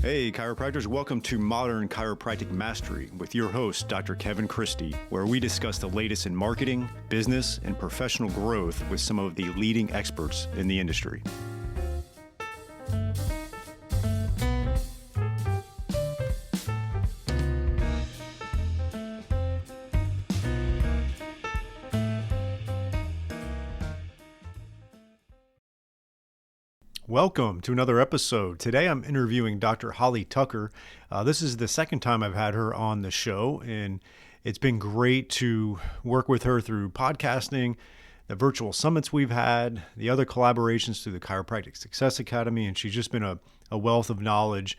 Hey, chiropractors, welcome to Modern Chiropractic Mastery with your host, Dr. Kevin Christie, where we discuss the latest in marketing, business, and professional growth with some of the leading experts in the industry. Welcome to another episode. Today I'm interviewing Dr. Holly Tucker. This is the second time I've had her on the show, and it's been great to work with her through podcasting, the virtual summits we've had, the other collaborations through the Chiropractic Success Academy, and she's just been a wealth of knowledge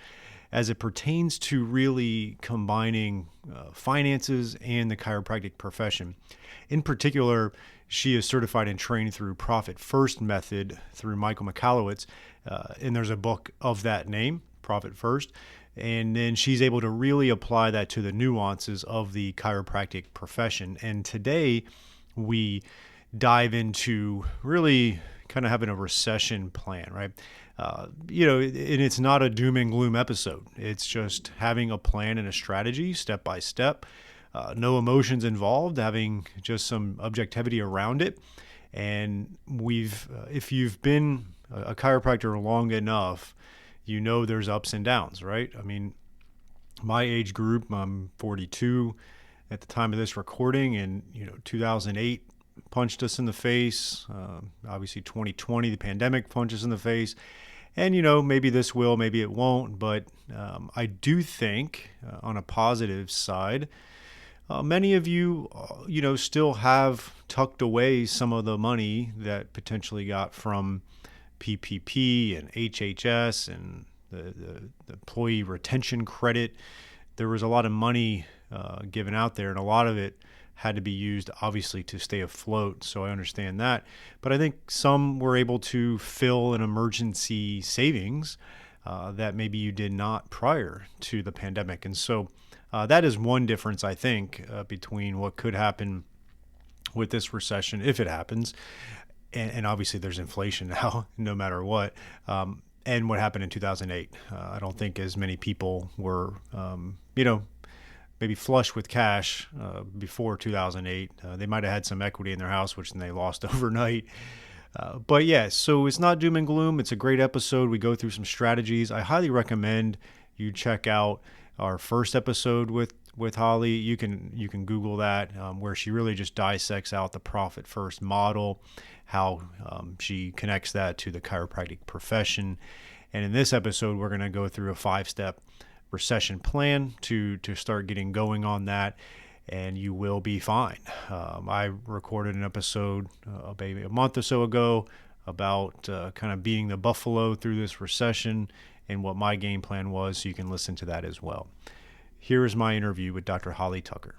as it pertains to really combining finances and the chiropractic profession. In particular, she is certified and trained through Profit First method through Michalowicz, and there's a book of that name, Profit First. And then she's able to really apply that to the nuances of the chiropractic profession. And today we dive into really kind of having a recession plan, right? And it's not a doom and gloom episode. It's just having a plan and a strategy step by step. No emotions involved, having just some objectivity around it. And if you've been a chiropractor long enough, you know there's ups and downs, right? I mean, my age group, I'm 42 at the time of this recording, and 2008 punched us in the face. Obviously, 2020, the pandemic punched us in the face. And, maybe this will, maybe it won't. But I do think on a positive side, many of you, still have tucked away some of the money that potentially got from PPP and HHS and the employee retention credit. There was a lot of money given out there, and a lot of it had to be used, obviously, to stay afloat. So I understand that. But I think some were able to fill an emergency savings that maybe you did not prior to the pandemic. And so that is one difference, I think, between what could happen with this recession, if it happens. And obviously there's inflation now, no matter what. And what happened in 2008. I don't think as many people were, maybe flush with cash before 2008. They might have had some equity in their house, which then they lost overnight. But yeah, so it's not doom and gloom. It's a great episode. We go through some strategies. I highly recommend you check out our first episode with Holly. You can Google that, where she really just dissects out the Profit First model, how she connects that to the chiropractic profession. And in this episode, we're going to go through a 5-step recession plan to start getting going on that, and you will be fine. I recorded an episode maybe a month or so ago about kind of being the buffalo through this recession and what my game plan was, so you can listen to that as well. Here is my interview with Dr. Holly Tucker.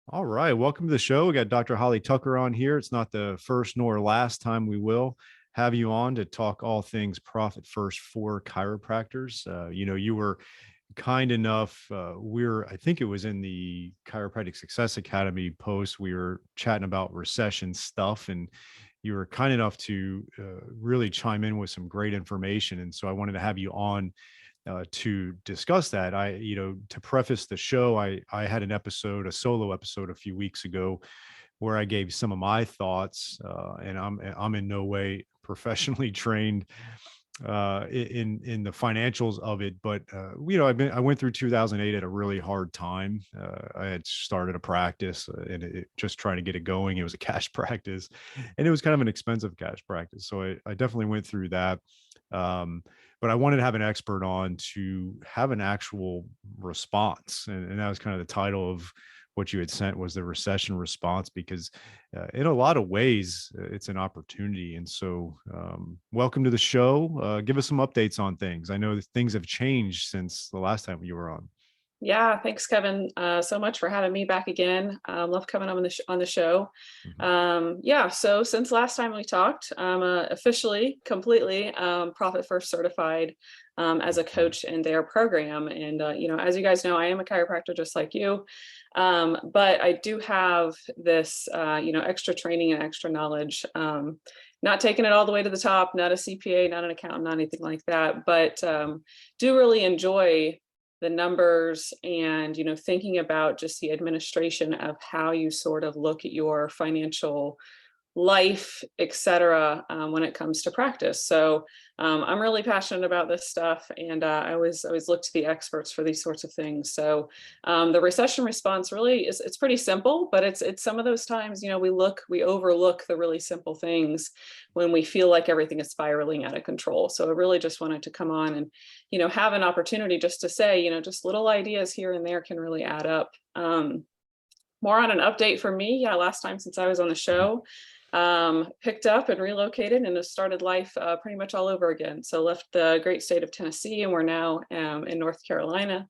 All right, welcome to the show. We got Dr. Holly Tucker on here. It's not the first nor last time we will have you on to talk all things Profit First for chiropractors. You were kind enough. I think it was in the Chiropractic Success Academy post. We were chatting about recession stuff, and you were kind enough to really chime in with some great information. And so I wanted to have you on to discuss that. To preface the show, I had a solo episode a few weeks ago where I gave some of my thoughts, and I'm in no way professionally trained in the financials of it, but I went through 2008 at a really hard time. I had started a practice and just trying to get it going. It was a cash practice, and it was kind of an expensive cash practice. So I definitely went through that. But I wanted to have an expert on to have an actual response, and that was kind of the title of what you had sent, was the recession response, because in a lot of ways it's an opportunity. And so welcome to the show. Give us some updates on things. I know that things have changed since the last time you were on. Yeah, thanks, Kevin, so much for having me back again. Love coming on on the show. Mhm. Yeah, so since last time we talked, I'm officially, completely Profit First certified as a Awesome. coach in their program. And as you guys know, I am a chiropractor just like you, but I do have this, extra training and extra knowledge. Not taking it all the way to the top, not a CPA, not an accountant, not anything like that, but do really enjoy the numbers and thinking about just the administration of how you sort of look at your financial life, etc., when it comes to practice. So I'm really passionate about this stuff, and I always look to the experts for these sorts of things. So the recession response really is, it's pretty simple, but it's some of those times we overlook the really simple things when we feel like everything is spiraling out of control. So I really just wanted to come on and have an opportunity just to say just little ideas here and there can really add up. More on an update for me. Yeah, last time since I was on the Mhm. show, picked up and relocated and have started life pretty much all over again. So left the great state of Tennessee and we're now in North Carolina.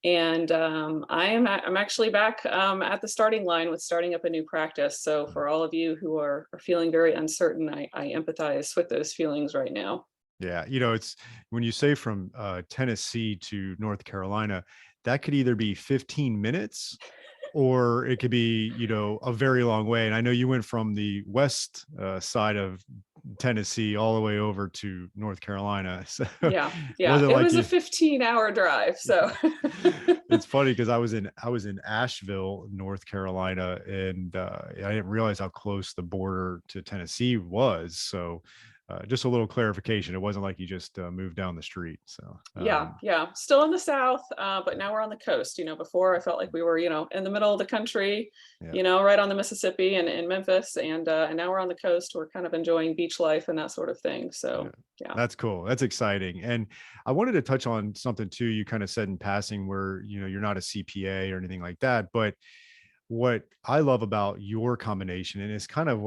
And I'm actually back at the starting line with starting up a new practice. So for all of you who are feeling very uncertain, I empathize with those feelings right now. Yeah, it's when you say from Tennessee to North Carolina, that could either be 15 minutes or it could be, a very long way. And I know you went from the west side of Tennessee all the way over to North Carolina. So it Yeah, yeah. wasn't It like was a you. 15-hour drive. So It's funny because I was in Asheville, North Carolina, and I didn't realize how close the border to Tennessee was. So just a little clarification. It wasn't like you just moved down the street. So yeah, yeah. Still in the South, but now we're on the coast. Before I felt like we were, in the middle of the country, yeah. right on the Mississippi and in Memphis, and now we're on the coast. We're kind of enjoying beach life and that sort of thing. Yeah. So yeah. That's cool. That's exciting. And I wanted to touch on something too. You kind of said in passing where, you're not a CPA or anything like that, but what I love about your combination, and it's kind of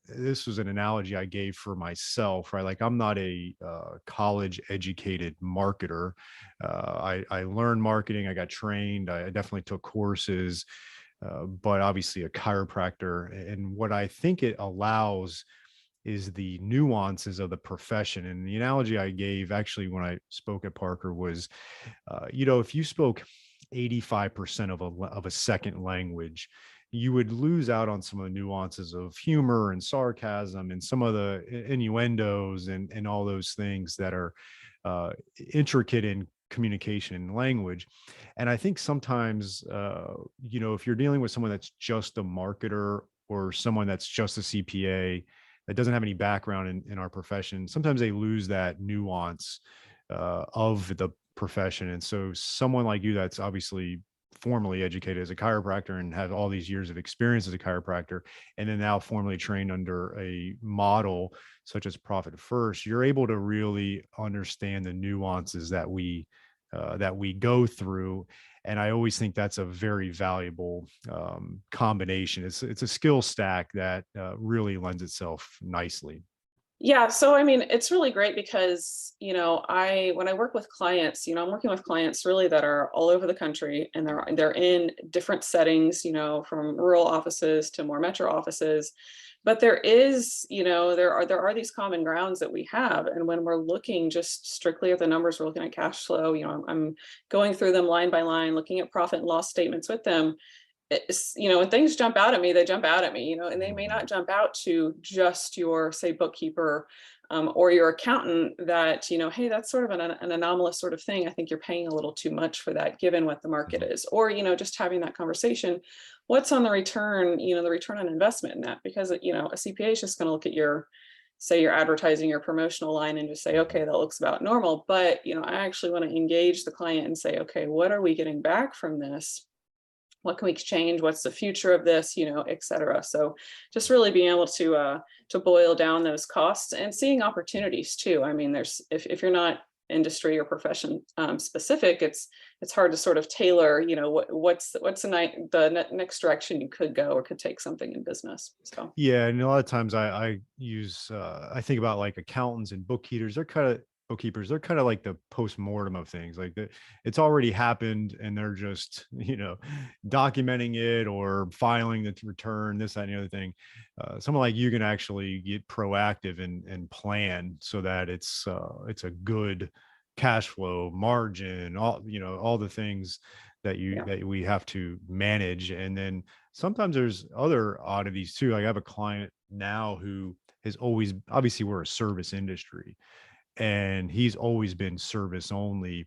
this was an analogy I gave for myself, right? Like I'm not a college educated marketer. I learned marketing. I got trained. I definitely took courses, but obviously a chiropractor. And what I think it allows is the nuances of the profession. And the analogy I gave actually when I spoke at Parker was, if you spoke 85% of a second language, you would lose out on some of the nuances of humor and sarcasm and some of the innuendos and all those things that are intricate in communication and language. And I think sometimes, if you're dealing with someone that's just a marketer or someone that's just a CPA that doesn't have any background in our profession, sometimes they lose that nuance of the profession. And so someone like you that's obviously formally educated as a chiropractor and have all these years of experience as a chiropractor, and then now formally trained under a model such as Profit First, you're able to really understand the nuances that we go through. And I always think that's a very valuable combination. It's a skill stack that really lends itself nicely. Yeah, so I mean, it's really great because, I when I work with clients, I'm working with clients really that are all over the country and they're in different settings, from rural offices to more metro offices. But there is, there are these common grounds that we have. And when we're looking just strictly at the numbers, we're looking at cash flow, I'm going through them line by line, looking at profit and loss statements with them. It's, when things jump out at me, they jump out at me, and they may Mhm. not jump out to just your, say, bookkeeper or your accountant that, hey, that's sort of an anomalous sort of thing. I think you're paying a little too much for that given what the market Mhm. is. Or, just having that conversation. What's on the return, the return on investment in that? Because, a CPA is just going to look at say you're advertising your promotional line and just say, Mhm. okay, that looks about normal. But, I actually want to engage the client and say, okay, what are we getting back from this? What can we exchange? What's the future of this, et cetera. So just really being able to boil down those costs and seeing opportunities too. I mean, there's if you're not industry or profession specific, it's hard to sort of tailor, what's next direction you could go or could take something in business. So Yeah, and a lot of times I think about like accountants and bookkeepers. They're kind of bookkeepers, they're kind of like the post-mortem of things. Like it's already happened and they're just, documenting it or filing the return, this, that, and the other thing. Someone like you can actually get proactive and plan so that it's a good cash flow margin, all the things Yeah. that we have to manage. And then sometimes there's other oddities too. Like I have a client now who has always, obviously we're a service industry, and he's always been service only,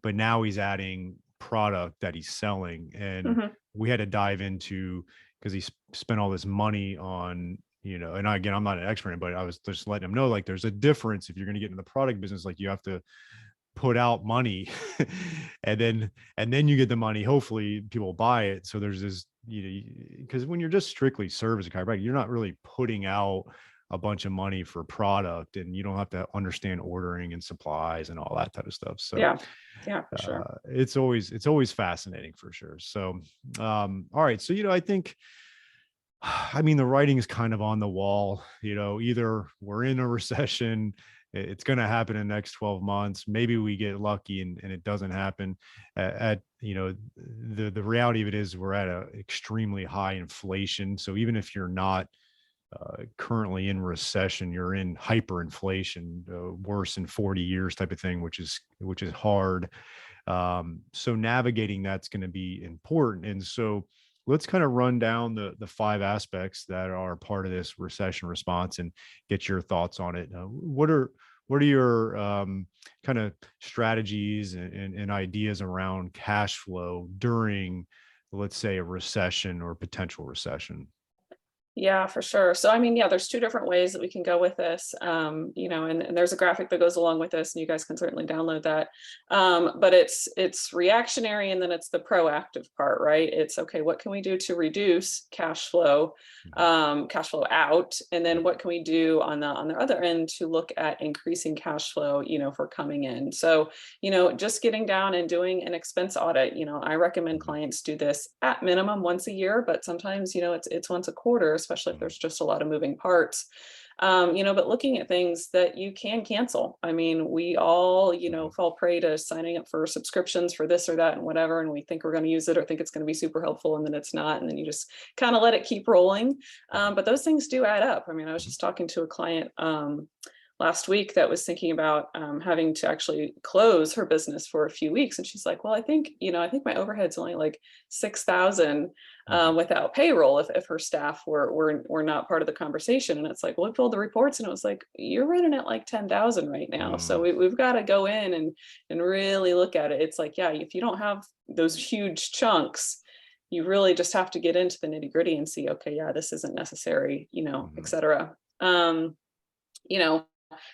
but now he's adding product that he's selling. And Hmm. we had to dive into, because he spent all this money on, and again, I'm not an expert, but I was just letting him know, like, there's a difference. If you're going to get in the product business, like, you have to put out money and then you get the money, hopefully people buy it. So there's this, because when you're just strictly service chiropractic, you're not really putting out a bunch of money for product, and you don't have to understand ordering and supplies and all that type of stuff. So Yeah. Yeah, for sure. it's always fascinating for sure. So all right, so I think, I mean, the writing is kind of on the wall. Either we're in a recession, it's going to happen in the next 12 months. Maybe we get lucky and it doesn't happen. The reality of it is we're at a extremely high inflation. So even if you're not currently in recession, you're in hyperinflation, worse in 40 years type of thing, which is hard. So navigating that's going to be important. And so let's kind of run down the five aspects that are part of this recession response and get your thoughts on it. What are your kind of strategies and ideas around cash flow during, let's say, a recession or potential recession? Yeah, for sure. So, I mean, yeah, there's two different ways that we can go with this. And there's a graphic that goes along with this, and you guys can certainly download that. But it's reactionary, and then it's the proactive part, right? It's okay, what can we do to reduce cash flow out, and then what can we do on the other end to look at increasing cash flow, for coming in. So, just getting down and doing an expense audit. I recommend Mhm. clients do this at minimum once a year, but sometimes, it's once a quarter, especially if Mhm. there's just a lot of moving parts. But looking at things that you can cancel. I mean, we all, Mhm. fall prey to signing up for subscriptions for this or that and whatever, and we think we're going to use it or think it's going to be super helpful, and then it's not, and then you just kind of let it keep rolling. Mhm. But those things do add up. I mean, I was Mhm. just talking to a client last week that was thinking about having to actually close her business for a few weeks, and she's like, "Well, I think my overhead's only like 6,000 Mhm. without payroll if her staff were not part of the conversation." And it's like, well, we pulled the reports, and it was like, you're running at like 10,000 right now. So Mm. we've got to go in and really look at it. It's like, yeah, if you don't have those huge chunks, you really just have to get into the nitty gritty and see, okay, yeah, this isn't necessary, et Mhm. cetera. You know,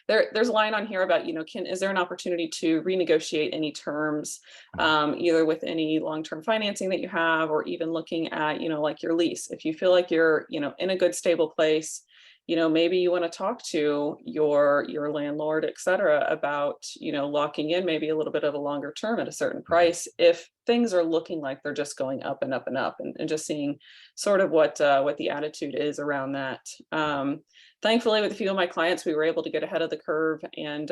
there's a line on here about, is there an opportunity to renegotiate any terms, Mhm. either with any long-term financing that you have, or even looking at, like your lease. If you feel like you're, in a good stable place, maybe you want to talk to your landlord, et cetera, about, locking in maybe a little bit of a longer term at a certain Mhm. price if things are looking like they're just going up and up and up, and just seeing sort of what the attitude is around that. Thankfully, with a few of my clients, we were able to get ahead of the curve and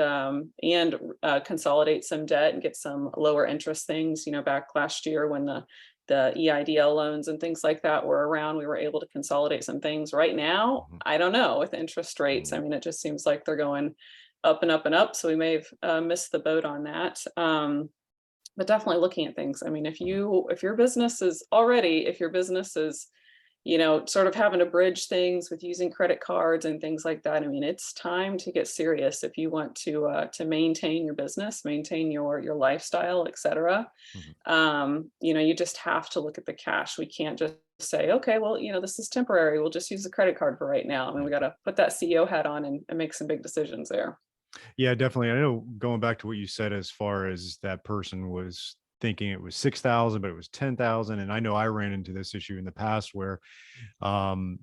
consolidate some debt and get some lower interest things. Back last year when the EIDL loans and things like that were around, we were able to consolidate some things. Right now, Mhm. I don't know, with interest rates. I Mhm. mean, it just seems like they're going up and up and up. So we may have missed the boat on that. But definitely looking at things. I mean, Mhm. if your business is sort of having to bridge things with using credit cards and things like that. I mean, it's time to get serious if you want to maintain your business, maintain your lifestyle, et cetera. Mhm. You just have to look at the cash. We can't just say, okay, well, this is temporary. We'll just use the credit card for right now. I mean, Yeah. we got to put that CEO hat on and make some big decisions there. Yeah, definitely. I know, going back to what you said, as far as that person was thinking it was 6,000, but it was 10,000. And I know I ran into this issue in the past where, um,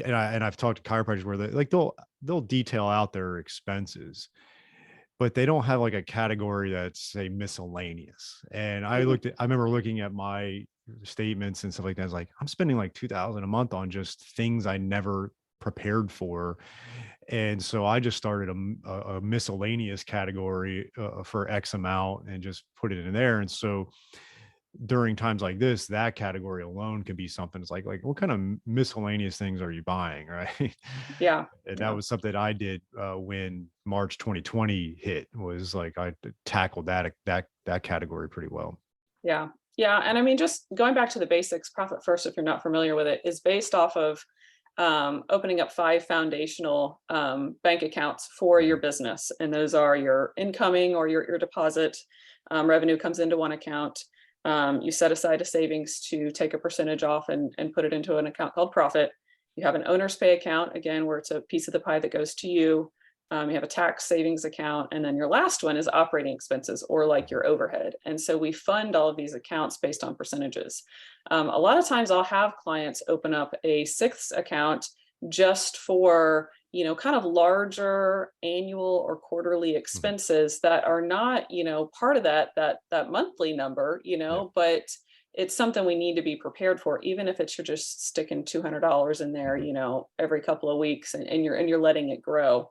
I've talked to chiropractors where they'll detail out their expenses, but they don't have like a category that's, say, miscellaneous. And Mhm. I remember looking at my statements and stuff like that. I was like, I'm spending like 2,000 a month on just things I never prepared for. And so I just started a miscellaneous category for X amount and just put it in there. And so during times like this, that category alone can be something. It's like what kind of miscellaneous things are you buying, right? Yeah. And that Yeah. was something I did when March 2020 hit. Was like I tackled that category pretty well. Yeah. Yeah. And I mean, just going back to the basics, Profit First, if you're not familiar with it, is based off of opening up 5 foundational bank accounts for your Mhm. business. And those are your incoming or your deposit revenue comes into one account. You set aside a savings to take a percentage off and put it into an account called Profit. You have an owner's pay account, again, where it's a piece of the pie that goes to you. You have a tax savings account. And then your last one is operating expenses or like your overhead. And so we fund all of these accounts based on percentages. A lot of times I'll have clients open up a sixth account just for, kind of larger annual or quarterly Mhm. expenses that are not, part of that monthly number, Yeah. but it's something we need to be prepared for, even if it's you're just sticking $200 in there, Mhm. every couple of weeks and you're letting it grow.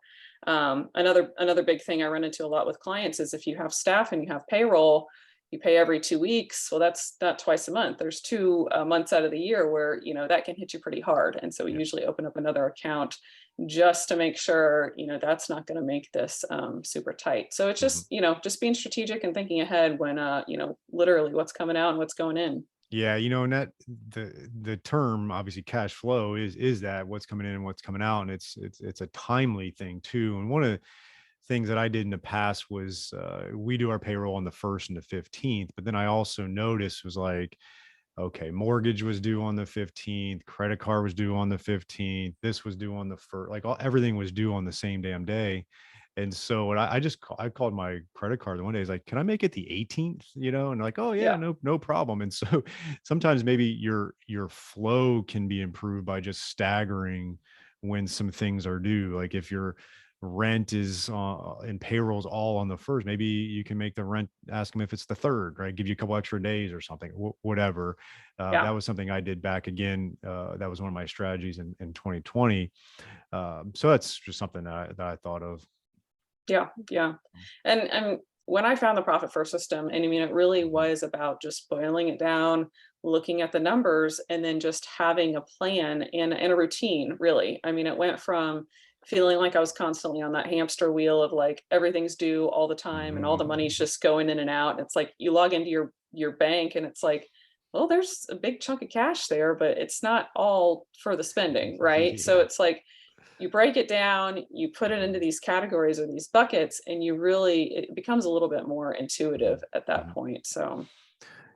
Another big thing I run into a lot with clients is if you have staff and you have payroll, you pay every 2 weeks. Well, that's not twice a month. There's 2 months out of the year where that can hit you pretty hard. And so we Yeah. usually open up another account just to make sure that's not going to make this super tight. So it's Mhm. just being strategic and thinking ahead when literally what's coming out and what's going in. Yeah, and that the term obviously cash flow is that what's coming in and what's coming out, and it's a timely thing too. And one of the things that I did in the past was we do our payroll on the 1st and the 15th, but then I also noticed was like, okay, mortgage was due on the 15th, credit card was due on the 15th, this was due on the first, like everything was due on the same damn day. And so what I called my credit card the one day. Is like, can I make it the 18th? And like, oh yeah, Yeah. no problem. And so sometimes maybe your flow can be improved by just staggering when some things are due. Like if your rent is and payroll's all on the first, maybe you can make the rent, ask them if it's the third, right? Give you a couple extra days or something, whatever. Yeah. That was something I did back again. That was one of my strategies in 2020. So that's just something that I thought of. Yeah, yeah. And when I found the Profit First system, and I mean, it really Mhm. was about just boiling it down, looking at the numbers, and then just having a plan and a routine, really. I mean, it went from feeling like I was constantly on that hamster wheel of like everything's due all the time and all the money's Mhm. just going in and out. And it's like you log into your bank and it's like, well, there's a big chunk of cash there, but it's not all for the spending, right? So Yeah. it's like you break it down, you put it into Mhm. these categories or these buckets, and it becomes a little bit more intuitive Mhm. at that Mhm. point. So,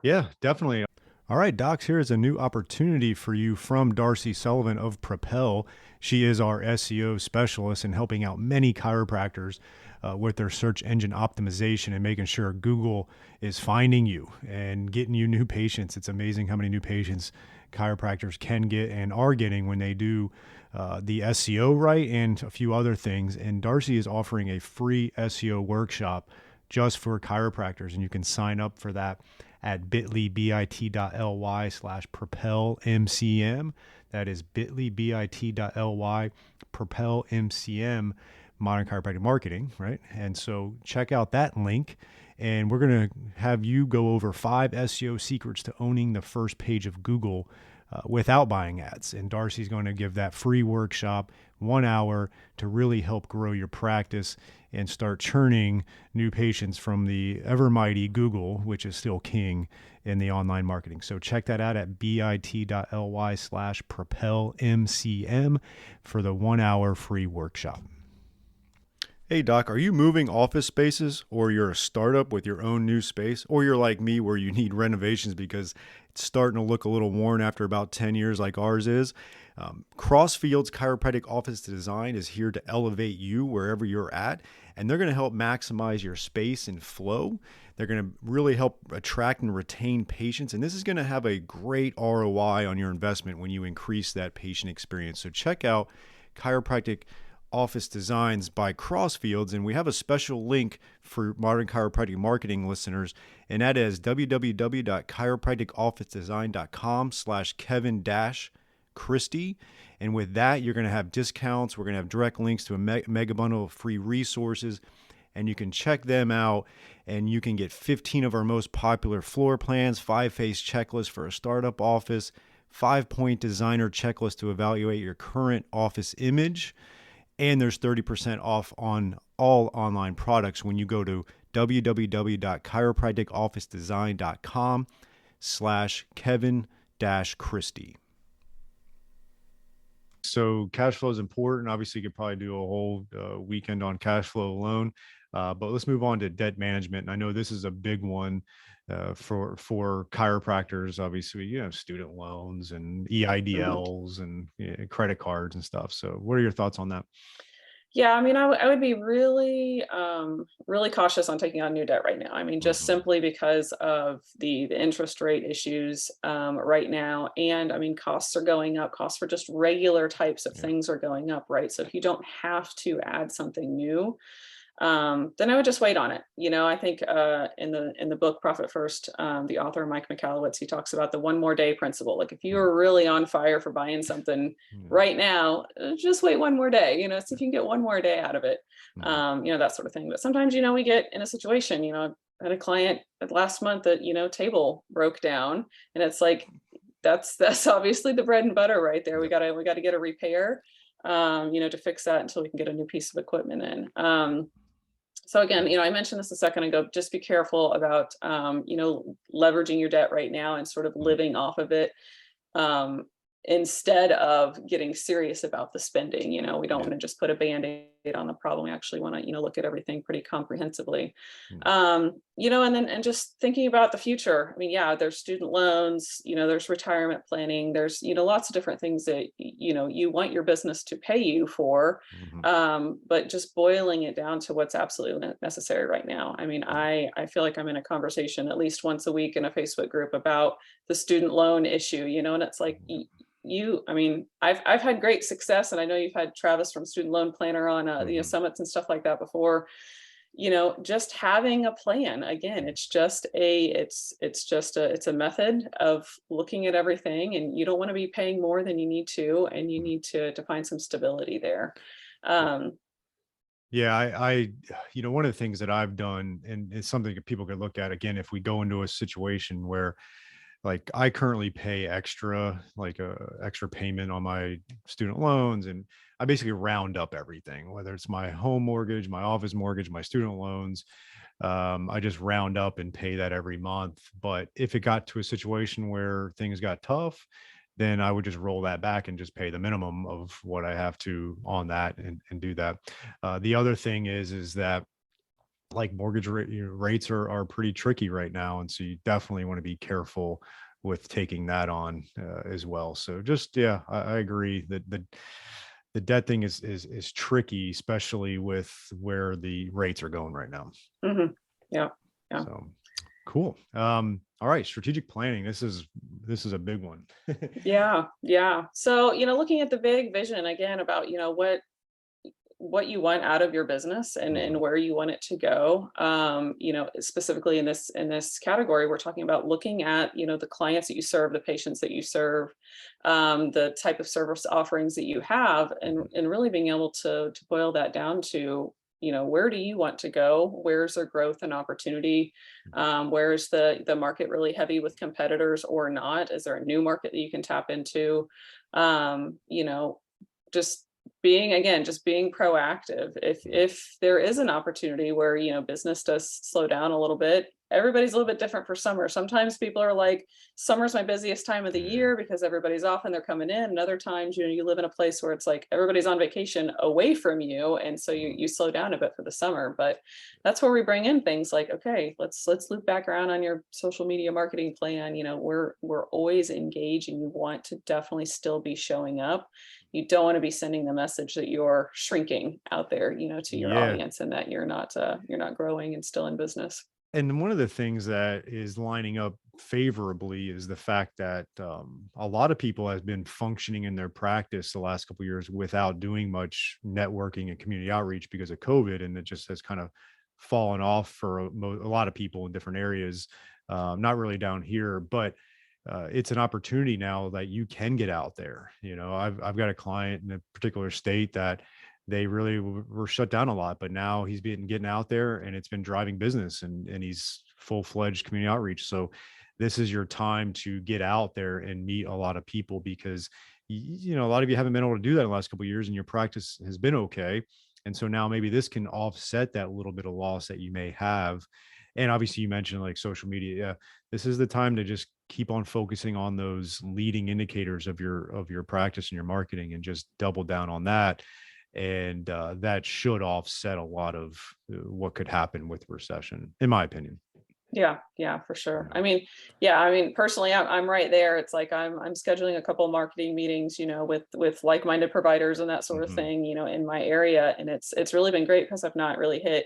Yeah, definitely. All right, Docs, here is a new opportunity for you from Darcy Sullivan of Propel. She is our SEO specialist in helping out many chiropractors with their search engine optimization and making sure Google is finding you and getting you new patients. It's amazing how many new patients chiropractors can get and are getting when they do the SEO right and a few other things. And Darcy is offering a free SEO workshop just for chiropractors, and you can sign up for that at bit.ly/propelmcm. That is bit.ly propelmcm, modern chiropractic marketing, right? And so check out that link. And we're going to have you go over 5 SEO secrets to owning the first page of Google without buying ads. And Darcy's going to give that free workshop, 1 hour, to really help grow your practice and start churning new patients from the ever mighty Google, which is still king in the online marketing. So check that out at bit.ly/propelmcm for the 1 hour free workshop. Hey, Doc, are you moving office spaces, or you're a startup with your own new space, or you're like me where you need renovations because it's starting to look a little worn after about 10 years like ours is? Crossfield's Chiropractic Office Design is here to elevate you wherever you're at, and they're going to help maximize your space and flow. They're going to really help attract and retain patients, and this is going to have a great ROI on your investment when you increase that patient experience. So check out Chiropractic Office Designs by Crossfields, and we have a special link for Modern Chiropractic Marketing listeners, and that is www.chiropracticofficedesign.com/Kevin Christie. And with that, you're going to have discounts. We're going to have direct links to a mega bundle of free resources, and you can check them out. And you can get 15 of our most popular floor plans, 5-phase checklist for a startup office, 5-point designer checklist to evaluate your current office image. And there's 30% off on all online products when you go to www.chiropracticofficedesign.com/Kevin-Christie. So cash flow is important. Obviously, you could probably do a whole weekend on cash flow alone. But let's move on to debt management. And I know this is a big one for chiropractors. Obviously, you have student loans and EIDLs and credit cards and stuff. So what are your thoughts on that? Yeah, I mean, I would be really, really cautious on taking on new debt right now. I mean, just Mhm. simply because of the interest rate issues right now, and I mean, costs are going up. Costs for just regular types of Yeah. things are going up, right? So if you don't have to add something new, then I would just wait on it. I think in the book Profit First, the author Mike Michalowicz, he talks about the one more day principle. Like if you Mhm. are really on fire for buying something Yeah. right now, just wait one more day. See if you can get one more day out of it. Mhm. That sort of thing. But sometimes we get in a situation. I had a client last month that table broke down, and it's like that's obviously the bread and butter right there. We Yep. gotta get a repair. To fix that until we can get a new piece of equipment in. So again, I mentioned this a second ago, just be careful about, leveraging your debt right now and sort of Mhm. living off of it. Um, Instead of getting serious about the spending. We don't Yeah. want to just put a band-aid on the problem. We actually want to, look at everything pretty comprehensively. Mhm. And just thinking about the future. I mean, yeah, there's student loans, there's retirement planning, there's, lots of different things that, you want your business to pay you for. Mhm. But just boiling it down to what's absolutely necessary right now. I mean, Yeah. I feel like I'm in a conversation at least once a week in a Facebook group about the student loan issue, and it's like I mean, I've had great success, and I know you've had Travis from Student Loan Planner on Mhm. summits and stuff like that before. Just having a plan. Again, it's a method of looking at everything, and you don't want to be paying more than you need to, and you Mhm. need to find some stability there. Um, Yeah, one of the things that I've done, and it's something that people could look at again, if we go into a situation where, like, I currently pay extra, like a extra payment on my student loans, and I basically round up everything, whether it's my home mortgage, my office mortgage, my student loans. I just round up and pay that every month. But if it got to a situation where things got tough, then I would just roll that back and just pay the minimum of what I have to on that, and do that. The other thing is that, like, rates are pretty tricky right now, and so you definitely want to be careful with taking that on as well. So just, yeah, I agree that the debt thing is tricky, especially with where the rates are going right now. mhm. Yeah, yeah. So cool. All right, strategic planning. This is a big one. Yeah, yeah. So, looking at the big vision again about, what you want out of your business and Mhm. where you want it to go. Specifically in this category, we're talking about looking at, the clients that you serve, the patients that you serve, the type of service offerings that you have, and Mhm. and really being able to boil that down to, where do you want to go? Where's there growth and opportunity? Where's the market really heavy with competitors or not? Is there a new market that you can tap into? Um, you know, just just being proactive. if Mhm. if there is an opportunity where business does slow down a little bit, everybody's a little bit different for summer. Sometimes people are like, summer's my busiest time of the Yeah. year because everybody's off and they're coming in, and other times you live in a place where it's like everybody's on vacation away from you, and so you Mhm. you slow down a bit for the summer. But that's where we bring in things like, okay, let's loop back around on your social media marketing plan. We're always engaged, and you want to definitely still be showing up. You don't want to be sending the message that you're shrinking out there, to your Yeah. audience, and that you're not growing and still in business. And one of the things that is lining up favorably is the fact that a lot of people has been functioning in their practice the last couple of years without doing much networking and community outreach because of COVID, and it just has kind of fallen off for a lot of people in different areas. Not really down here, but it's an opportunity now that you can get out there. I've got a client in a particular state that they really were shut down a lot, but now he's been getting out there and it's been driving business, and he's full-fledged community outreach. So this is your time to get out there and meet a lot of people, because a lot of you haven't been able to do that in the last couple of years, and your practice has been okay. And so now maybe this can offset that little bit of loss that you may have. And obviously you mentioned like social media. Yeah, this is the time to just keep on focusing on those leading indicators of your practice and your marketing, and just double down on that. And that should offset a lot of what could happen with recession, in my opinion. Yeah, yeah, for sure. I mean, yeah, I mean, personally, I'm right there. It's like I'm scheduling a couple marketing meetings, with like-minded providers and that sort of Hmm. thing, in my area, and it's really been great because I've not really hit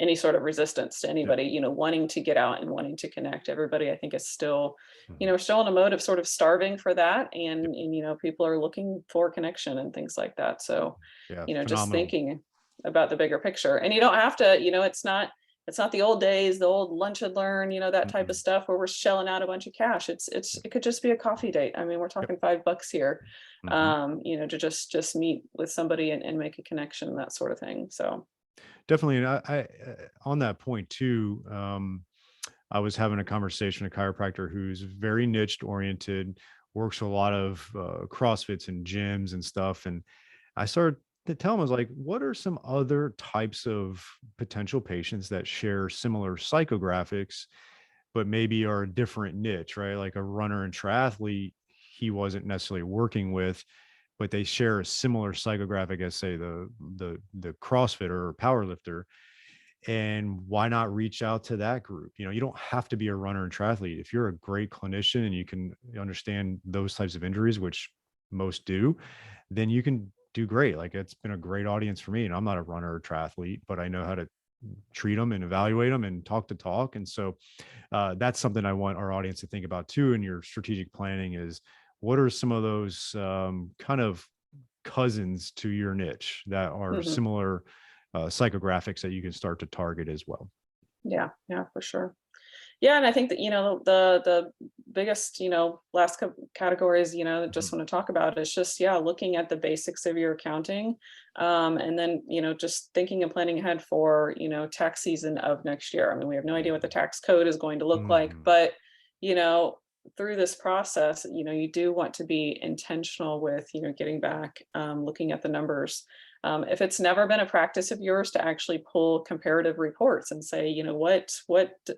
any sort of resistance to Yep. anybody, wanting to get out and wanting to connect. Everybody, I think, is still, Hmm. still in a mode of sort of starving for that, Yep. and people are looking for connection and things like that. So, Yeah. just Phenomenal. thinking about the bigger picture, and you don't have to, it's not the old days, the old lunch and learn, that type of Mm-mm. stuff where we're shelling out a bunch of cash. Yep. It could just be a coffee date. I mean, we're Yep. talking $5 here, Hmm. to just meet with somebody and make a connection, that sort of thing. So Definitely. And on that point too, I was having a conversation with a chiropractor who's very niche oriented, works with a lot of CrossFits and gyms and stuff. And I started to tell him, I was like, what are some other types of potential patients that share similar psychographics, but maybe are a different niche, right? Like a runner and triathlete, he wasn't necessarily working with, but they share a similar psychographic as, say, the CrossFitter or power lifter. And why not reach out to that group? You don't have to be a runner and triathlete. If you're a great clinician and you can understand those types of injuries, which most do, then you can do great. Like, it's been a great audience for me, and I'm not a runner or triathlete, but I know how to treat them and evaluate them and talk the talk. And so that's something I want our audience to think about too in your strategic planning, is what are some of those kind of cousins to your niche that are mhm. similar psychographics that you can start to target as well. Yeah, yeah, for sure. Yeah, and I think that, the biggest, last categories, just Mhm. want to talk about is just, yeah, looking at the basics of your accounting. And then, just thinking and planning ahead for, tax season of next year. I mean, we have no idea what the tax code is going to look like, Mhm. but, you know, through this process, you do want to be intentional with, getting back, looking at the numbers. If it's never been a practice of yours to actually pull comparative reports and say,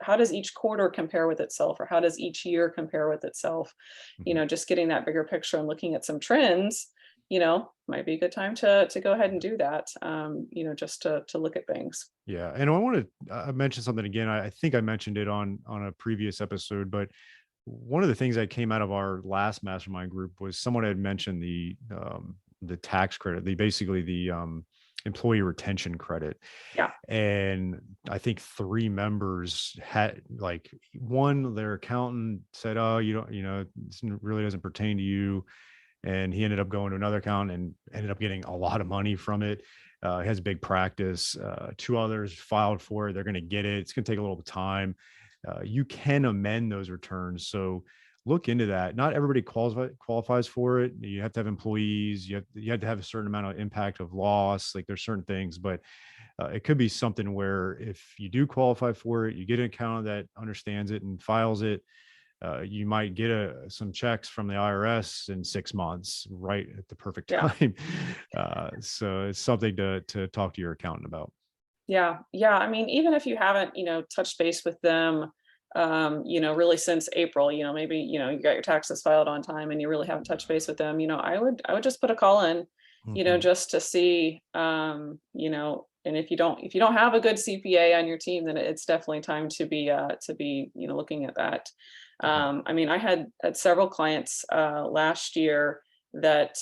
how does each quarter compare with itself, or how does each year compare with itself? Mhm. Just getting that bigger picture and looking at some trends, might be a good time to go ahead and do that. Just to look at things. Yeah, and I want to mention something again. I think I mentioned it on a previous episode, but one of the things that came out of our last mastermind group was someone had mentioned the tax credit, the basically the employee retention credit. Yeah, And I think three members had, like, one, their accountant said, oh, you don't, this really doesn't pertain to you. And he ended up going to another account and ended up getting a lot of money from it. He has a big practice. Two others filed for it. They're going to get it. It's going to take a little time. You can amend those returns. So look into that. Not everybody qualifies for it. You have to have employees. You have to have a certain amount of impact of loss. Like, there's certain things, but it could be something where if you do qualify for it, you get an accountant that understands it and files it. You might get some checks from the IRS in 6 months, right at the perfect yeah. time. So it's something to talk to your accountant about. Yeah, yeah. I mean, even if you haven't, touched base with them, really since April, maybe, you got your taxes filed on time and you really haven't touched base with them, I would just put a call in, Mhm. just to see, and if you don't have a good CPA on your team, then it's definitely time to be, looking at that. Mhm. I mean, I had several clients last year that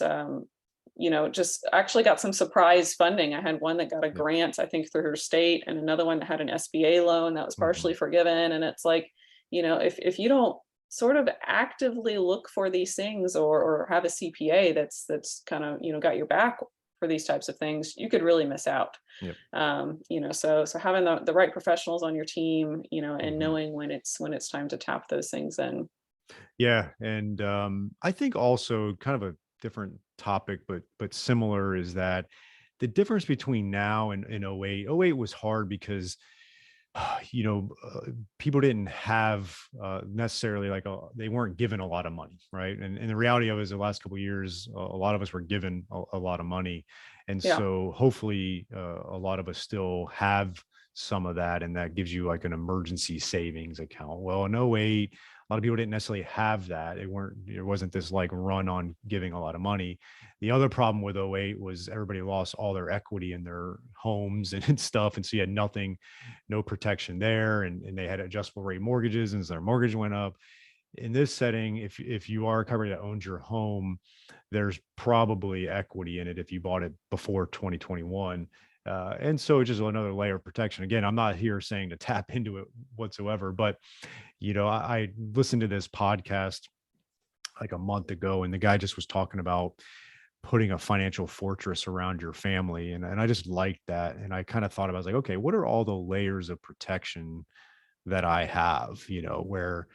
just actually got some surprise funding. I had one that got a Yep. grant, I think through her state, and another one that had an SBA loan that was partially Mhm. forgiven. And it's like, if you don't sort of actively look for these things, or have a CPA that's kind of, got your back for these types of things, you could really miss out. Yep. So having the right professionals on your team, and Mhm. knowing when it's time to tap those things in. Yeah, and I think also kind of a different topic, but similar, is that the difference between now and '08 was hard because people didn't have necessarily like they weren't given a lot of money, right? And the reality of it is the last couple of years, a lot of us were given a lot of money. And Yeah. so hopefully a lot of us still have some of that. And that gives you like an emergency savings account. Well, in '08, a lot of people didn't necessarily have that. There wasn't this like run on giving a lot of money. The other problem with '08 was everybody lost all their equity in their homes and stuff. And so you had nothing, no protection there, and they had adjustable rate mortgages, and so their mortgage went up. In this setting, if you are a company that owns your home, there's probably equity in it if you bought it before 2021. And so it's just another layer of protection. Again, I'm not here saying to tap into it whatsoever, but I listened to this podcast like a month ago, and the guy just was talking about putting a financial fortress around your family. And I just liked that. And I kind of thought about, I was like, okay, what are all the layers of protection that I have, where,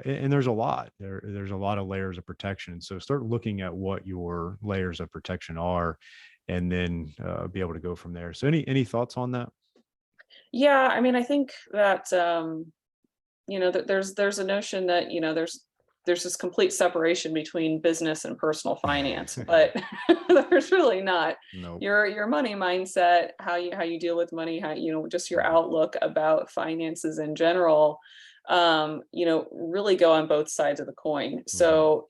and there's a lot there's a lot of layers of protection. So start looking at what your layers of protection are, and then be able to go from there. So any thoughts on that? Yeah, I mean, I think that that there's a notion that there's this complete separation between business and personal finance, but there's really not. Nope. Your money mindset, how you deal with money, how just your Mhm. outlook about finances in general, really go on both sides of the coin. Mhm. So,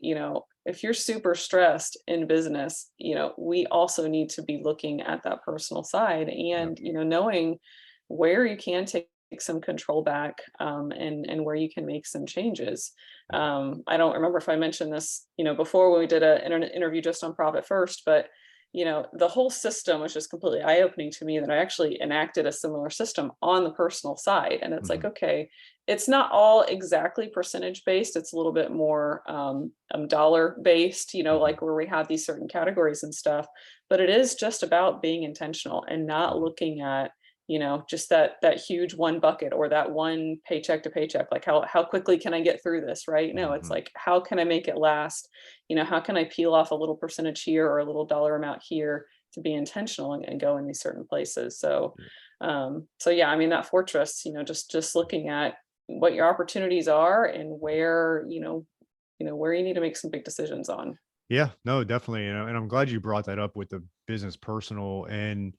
if you're super stressed in business, we also need to be looking at that personal side Yep. and, knowing where you can take some control back, and where you can make some changes. I don't remember if I mentioned this, before when we did an interview just on Profit First, but the whole system was just completely eye-opening to me that I actually enacted a similar system on the personal side. And it's like, Mhm. okay, it's not all exactly percentage based. It's a little bit more dollar based, Mhm. like where we have these certain categories and stuff. But it is just about being intentional and not Mhm. looking at just that huge one bucket or that one paycheck to paycheck, like how quickly can I get through this, right? No, it's Mhm. like, how can I make it last? How can I peel off a little percentage here or a little dollar amount here to be intentional and go in these certain places? So Yeah. so yeah, I mean, that fortress, just looking at what your opportunities are and where where you need to make some big decisions on. Yeah, no, definitely. And I'm glad you brought that up with the business personal. And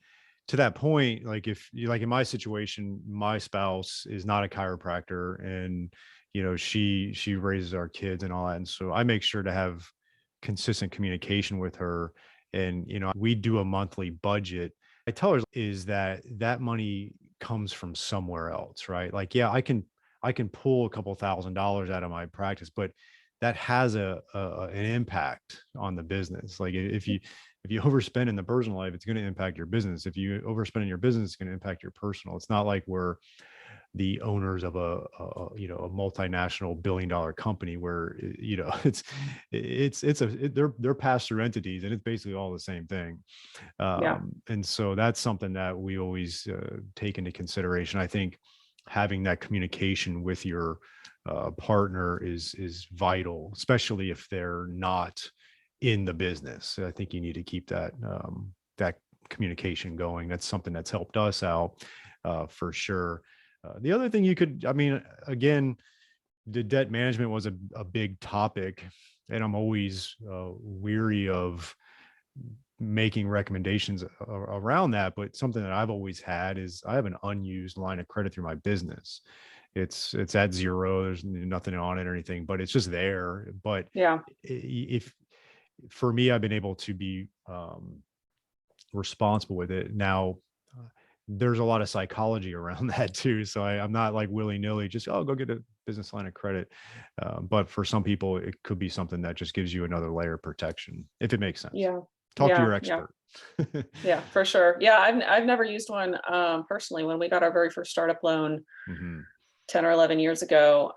to that point, like if you like in my situation, my spouse is not a chiropractor, and she raises our kids and all that. And so I make sure to have consistent communication with her. And we do a monthly budget. I tell her is that money comes from somewhere else, right? Like, yeah, I can pull a couple $1,000s out of my practice, but that has an impact on the business. Like if you overspend in the personal life, it's going to impact your business. If you overspend in your business, it's going to impact your personal. It's not like we're the owners of a multinational billion-dollar company where they're pass-through entities, and it's basically all the same thing. Yeah. And so that's something that we always take into consideration. I think having that communication with your partner is vital, especially if they're not in the business. I think you need to keep that communication going. That's something that's helped us out for sure. The other thing I mean, again, the debt management was a big topic, and I'm always weary of making recommendations around that. But something that I've always had is I have an unused line of credit through my business. It's at zero. There's nothing on it or anything, but it's just there. But Yeah. if for me, I've been able to be responsible with it. Now, there's a lot of psychology around that too. So I'm not like willy nilly, just, oh, go get a business line of credit. But for some people, it could be something that just gives you another layer of protection, if it makes sense. Yeah. Talk to Yeah. your Yeah. expert. Yeah, for sure. Yeah, I've never used one personally. When we got our very first startup loan Hmm. 10 or 11 years ago,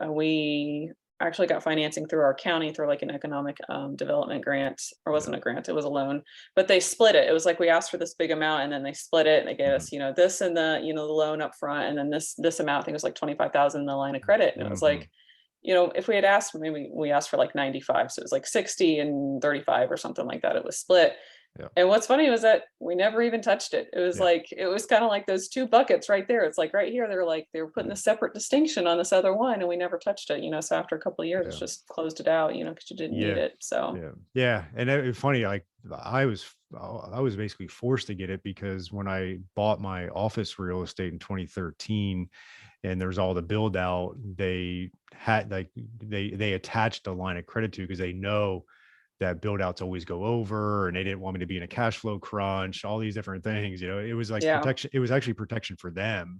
we actually got financing through our county through like an economic development grant, or Yeah. wasn't a grant, it was a loan, but they split it. It was like we asked for this big amount and then they split it and they gave Hmm. us, this and the loan up front and then this amount, I think it was like 25,000 in the line of credit. And it was Hmm. like, if we had asked, maybe we asked for like 95, so it was like 60 and 35 or something like that. It was split. Yeah. And what's funny was that we never even touched it. It was Yeah. like, it was kind of like those two buckets right there. It's like right here, they were putting a separate distinction on this other one, and we never touched it, so after a couple of years, it's Yeah. just closed it out, because you didn't need Yeah. it. So Yeah. Yeah. And it's funny, like I was basically forced to get it because when I bought my office real estate in 2013 and there's all the build out, they had like they attached a line of credit to because they know that build outs always go over and they didn't want me to be in a cash flow crunch, all these different things. It was like yeah. protection. It was actually protection for them,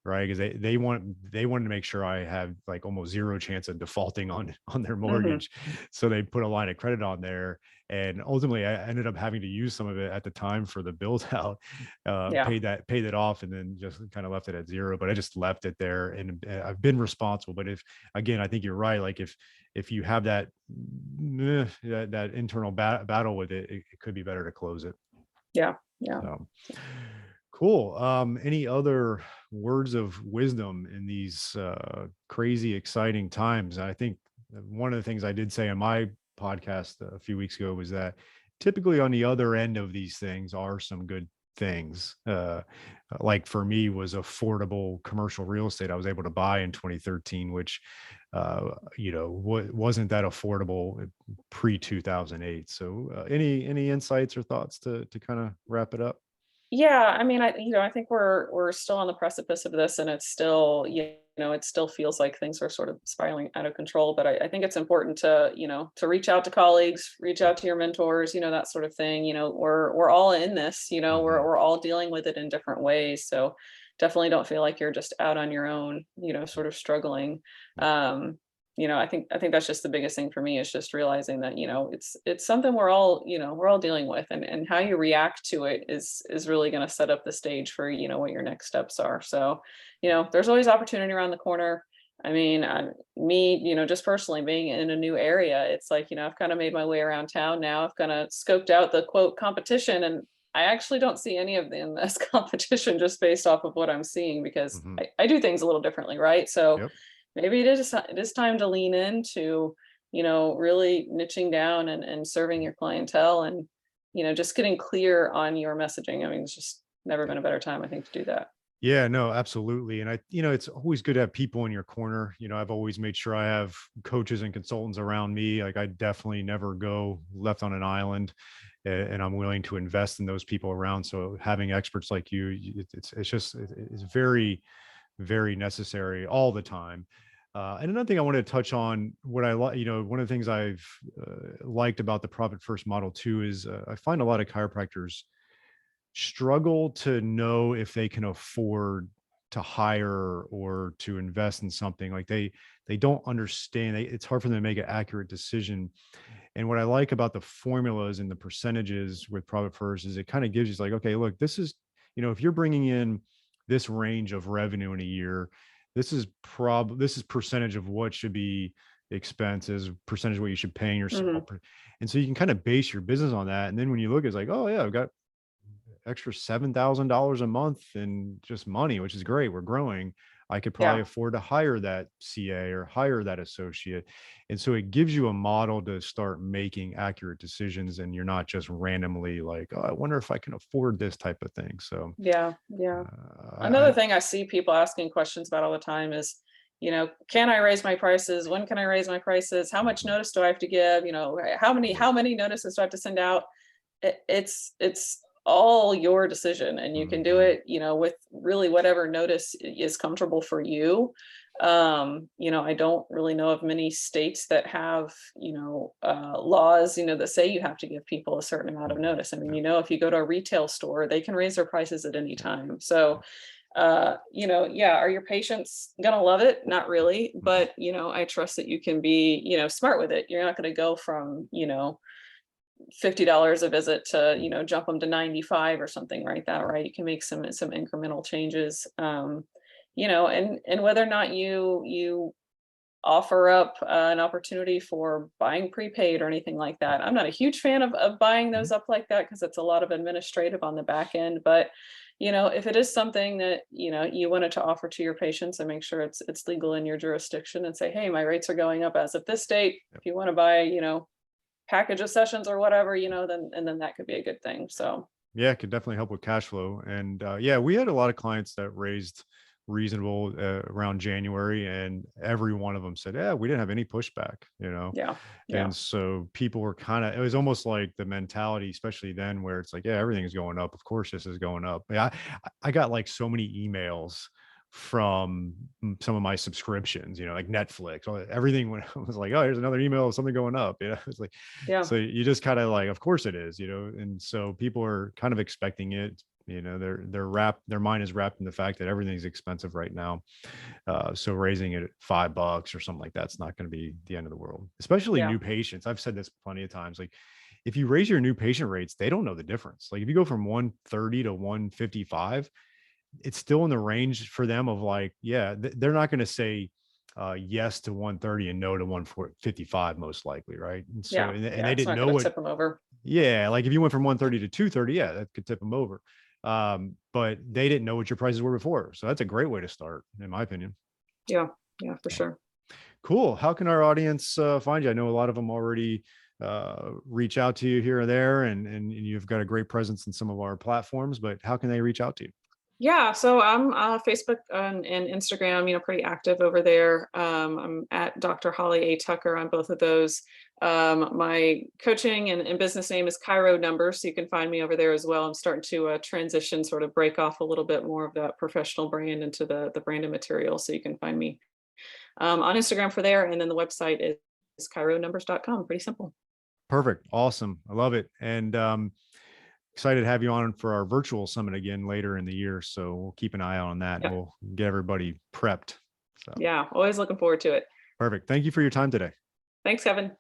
right? Because they wanted to make sure I have like almost zero chance of defaulting on their Hmm. mortgage. So they put a line of credit on there. And ultimately I ended up having to use some of it at the time for the build out, Yeah. paid it off and then just kind of left it at zero. But I just left it there and I've been responsible. But if, again, I think you're right. Like if you have that internal battle with it, it could be better to close it. Yeah. Yeah. So cool. Any other words of wisdom in these crazy, exciting times? I think one of the things I did say on my podcast a few weeks ago was that typically on the other end of these things are some good things. Like for me was affordable commercial real estate I was able to buy in 2013, which wasn't that affordable pre 2008. So any insights or thoughts to kind of wrap it up? Yeah, I mean, I think we're still on the precipice of this, and it's still, it still feels like things are sort of spiraling out of control. But I think it's important to, to reach out to colleagues, reach out to your mentors, that sort of thing. We're all in this, Mhm. we're all dealing with it in different ways. So definitely don't feel like you're just out on your own, sort of struggling. I think that's just the biggest thing for me is just realizing that, it's something we're all dealing with, and how you react to it is really going to set up the stage for, what your next steps are. So, there's always opportunity around the corner. I mean, just personally being in a new area, it's like, I've kind of made my way around town now. I've kind of scoped out the quote competition, and I actually don't see any of them as competition just based off of what I'm seeing, because Mhm. I do things a little differently, right? So Yep. maybe it is time to lean into, really niching down and serving your clientele, and, just getting clear on your messaging. I mean, it's just never Yeah. been a better time, I think, to do that. Yeah, no, absolutely. And it's always good to have people in your corner. I've always made sure I have coaches and consultants around me. Like I definitely never go left on an island, and I'm willing to invest in those people around. So having experts like you, it's very, very necessary all the time. And another thing I wanted to touch on, what I like, one of the things I've liked about the profit first model too is I find a lot of chiropractors struggle to know if they can afford to hire or to invest in something. Like they don't understand. It's hard for them to make an accurate decision. And what I like about the formulas and the percentages with profit first is it kind of gives you like, okay, look, this is, if you're bringing in this range of revenue in a year, this is percentage of what should be expenses, percentage of what you should pay yourself. Hmm. And so you can kind of base your business on that. And then when you look, it's like, oh yeah, I've got extra $7,000 a month in just money, which is great. We're growing. I could probably Yeah. afford to hire that CA or hire that associate. And so it gives you a model to start making accurate decisions. And you're not just randomly like, oh, I wonder if I can afford this type of thing. So Yeah. Yeah. I Another thing I see people asking questions about all the time is, can I raise my prices? When can I raise my prices? How much Mhm. notice do I have to give? How many Yeah. how many notices do I have to send out? It's all your decision, and you can do Mhm. it, with really whatever notice is comfortable for you. I don't really know of many states that have, laws, that say you have to give people a certain amount of Mhm. notice. I mean, Yeah. if you go to a retail store, they can raise their prices at any Yeah. time. So, yeah, are your patients gonna love it? Not really, Mhm. but, I trust that you can be, smart with it. You're not going to go from, $50 a visit to, jump them to 95 or something like that, right? You can make some incremental changes. And whether or not you offer up an opportunity for buying prepaid or anything like that. I'm not a huge fan of buying those Mhm. up like that, because it's a lot of administrative on the back end. But if it is something that, you wanted to offer to your patients, and make sure it's legal in your jurisdiction, and say, hey, my rates are going up as of this date. If you want to buy, package of sessions or whatever, then that could be a good thing. So Yeah, it could definitely help with cash flow. And yeah, we had a lot of clients that raised reasonable around January, and every one of them said, yeah, we didn't have any pushback, yeah, yeah, And so people were it was almost like the mentality, especially then, where it's like, yeah, everything's going up. Of course, this is going up. Yeah, I got like so many emails from some of my subscriptions, like Netflix, everything when I was like, oh, here's another email of something going up. It's like, yeah, so you just kind of like, of course it is, and so people are kind of expecting it. Their mind is wrapped in the fact that everything's expensive right now. So raising it at $5 or something like that's not going to be the end of the world, especially yeah, new patients. I've said this plenty of times. Like, if you raise your new patient rates, they don't know the difference. Like, if you go from 130 to 155, it's still in the range for them of like, yeah, they're not going to say yes to 130 and no to 155, most likely, right? And so, yeah, and yeah. they It's didn't not know going to what, tip them over. yeah, like if you went from 130 to 230, yeah, that could tip them over. But they didn't know what your prices were before. So that's a great way to start, in my opinion. Yeah, yeah, for sure. Cool. How can our audience find you? I know a lot of them already reach out to you here or there, and you've got a great presence in some of our platforms, but how can they reach out to you? Yeah, so I'm Facebook and Instagram, pretty active over there. I'm at Dr. Holly A. Tucker on both of those. My coaching and business name is Chiro Numbers, so you can find me over there as well. I'm starting to transition, sort of break off a little bit more of that professional brand into the branded material, so you can find me on Instagram for there, and then the website is chironumbers.com. Pretty simple. Perfect. Awesome. I love it. And excited to have you on for our virtual summit again later in the year. So we'll keep an eye out on that, and Yep. we'll get everybody prepped. So Yeah, always looking forward to it. perfect. Thank you for your time today. Thanks, Kevin.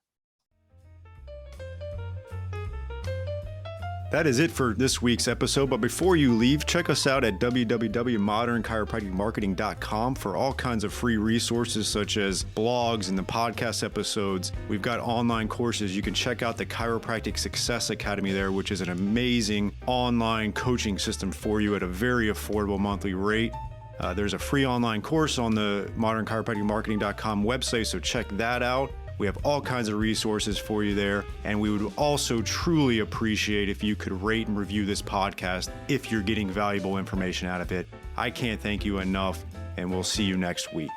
That is it for this week's episode. But before you leave, check us out at www.modernchiropracticmarketing.com for all kinds of free resources, such as blogs and the podcast episodes. We've got online courses. You can check out the Chiropractic Success Academy there, which is an amazing online coaching system for you at a very affordable monthly rate. There's a free online course on the modernchiropracticmarketing.com website, so check that out. We have all kinds of resources for you there. And we would also truly appreciate if you could rate and review this podcast if you're getting valuable information out of it. I can't thank you enough, and we'll see you next week.